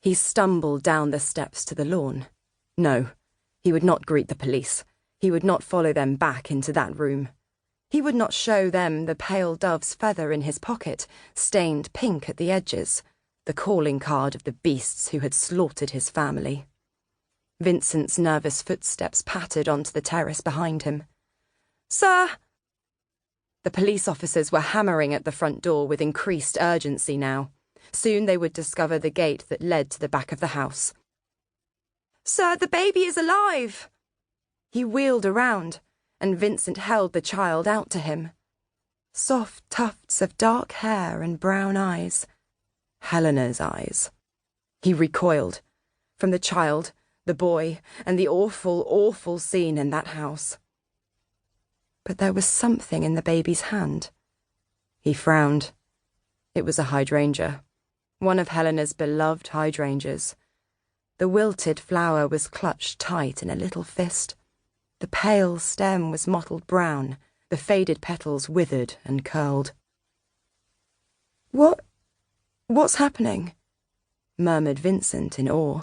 He stumbled down the steps to the lawn. No, he would not greet the police. He would not follow them back into that room. He would not show them the pale dove's feather in his pocket, stained pink at the edges, the calling card of the beasts who had slaughtered his family. Vincent's nervous footsteps pattered onto the terrace behind him. "Sir!" The police officers were hammering at the front door with increased urgency now. Soon they would discover the gate that led to the back of the house. "Sir, the baby is alive!" He wheeled around, and Vincent held the child out to him. Soft tufts of dark hair and brown eyes. Helena's eyes. He recoiled from the child, the boy, and the awful, awful scene in that house. But there was something in the baby's hand. He frowned. It was a hydrangea, one of Helena's beloved hydrangeas. The wilted flower was clutched tight in a little fist. The pale stem was mottled brown, the faded petals withered and curled. What's happening?" murmured Vincent in awe.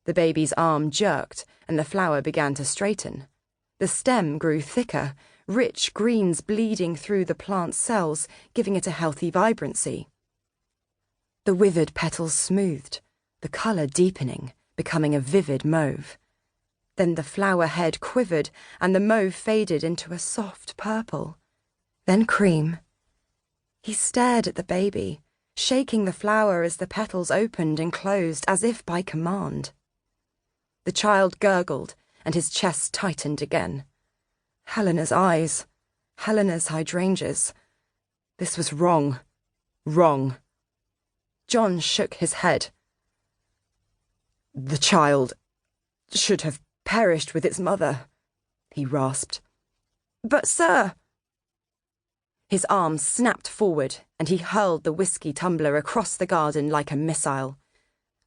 The baby's arm jerked, and the flower began to straighten. The stem grew thicker, rich greens bleeding through the plant's cells, giving it a healthy vibrancy. The withered petals smoothed, the colour deepening, becoming a vivid mauve. Then the flower head quivered, and the mauve faded into a soft purple, then cream. He stared at the baby, shaking the flower as the petals opened and closed as if by command. The child gurgled, and his chest tightened again. Helena's eyes, Helena's hydrangeas. This was wrong. Wrong. John shook his head. "The child should have perished with its mother," he rasped. "But, sir—" His arm snapped forward, and he hurled the whiskey tumbler across the garden like a missile.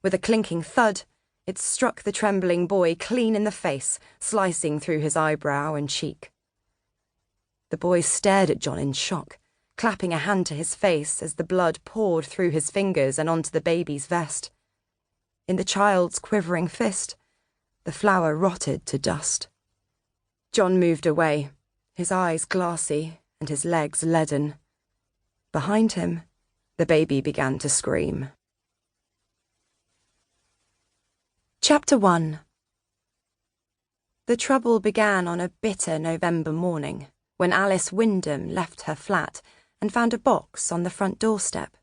With a clinking thud, it struck the trembling boy clean in the face, slicing through his eyebrow and cheek. The boy stared at John in shock, clapping a hand to his face as the blood poured through his fingers and onto the baby's vest. In the child's quivering fist, the flower rotted to dust. John moved away, his eyes glassy and his legs leaden. Behind him, the baby began to scream. Chapter 1. The trouble began on a bitter November morning, when Alice Wyndham left her flat and found a box on the front doorstep.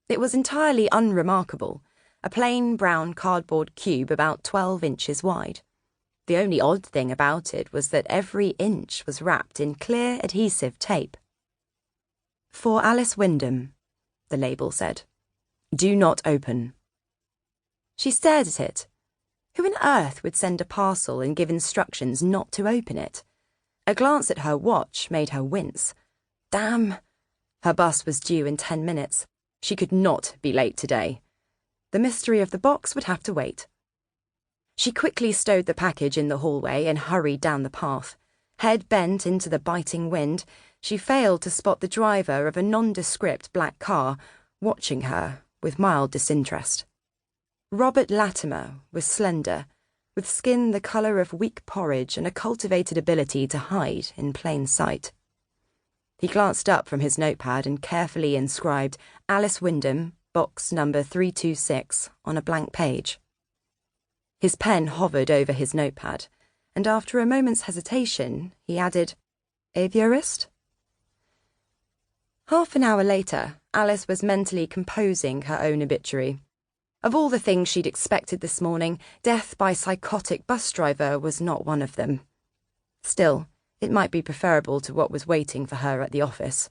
It was entirely unremarkable, a plain brown cardboard cube about 12 inches wide. The only odd thing about it was that every inch was wrapped in clear adhesive tape. "For Alice Wyndham," the label said. "Do not open." She stared at it. Who on earth would send a parcel and give instructions not to open it? A glance at her watch made her wince. Damn! Her bus was due in 10 minutes. She could not be late today. The mystery of the box would have to wait. She quickly stowed the package in the hallway and hurried down the path. Head bent into the biting wind, she failed to spot the driver of a nondescript black car, watching her with mild disinterest. Robert Latimer was slender, with skin the colour of weak porridge and a cultivated ability to hide in plain sight. He glanced up from his notepad and carefully inscribed Alice Wyndham, box number 326, on a blank page. His pen hovered over his notepad, and after a moment's hesitation, he added, "Aviarist?" Half an hour later, Alice was mentally composing her own obituary. Of all the things she'd expected this morning, death by psychotic bus driver was not one of them. Still, it might be preferable to what was waiting for her at the office.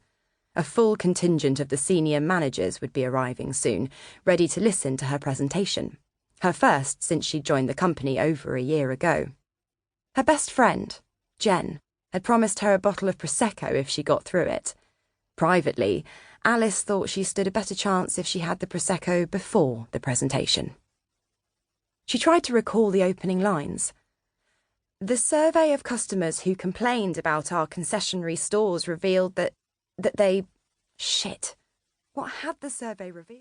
A full contingent of the senior managers would be arriving soon, ready to listen to her presentation. Her first since she'd joined the company over a year ago. Her best friend, Jen, had promised her a bottle of Prosecco if she got through it. Privately, Alice thought she stood a better chance if she had the Prosecco before the presentation. She tried to recall the opening lines. "The survey of customers who complained about our concessionary stores revealed that they..." Shit. What had the survey revealed?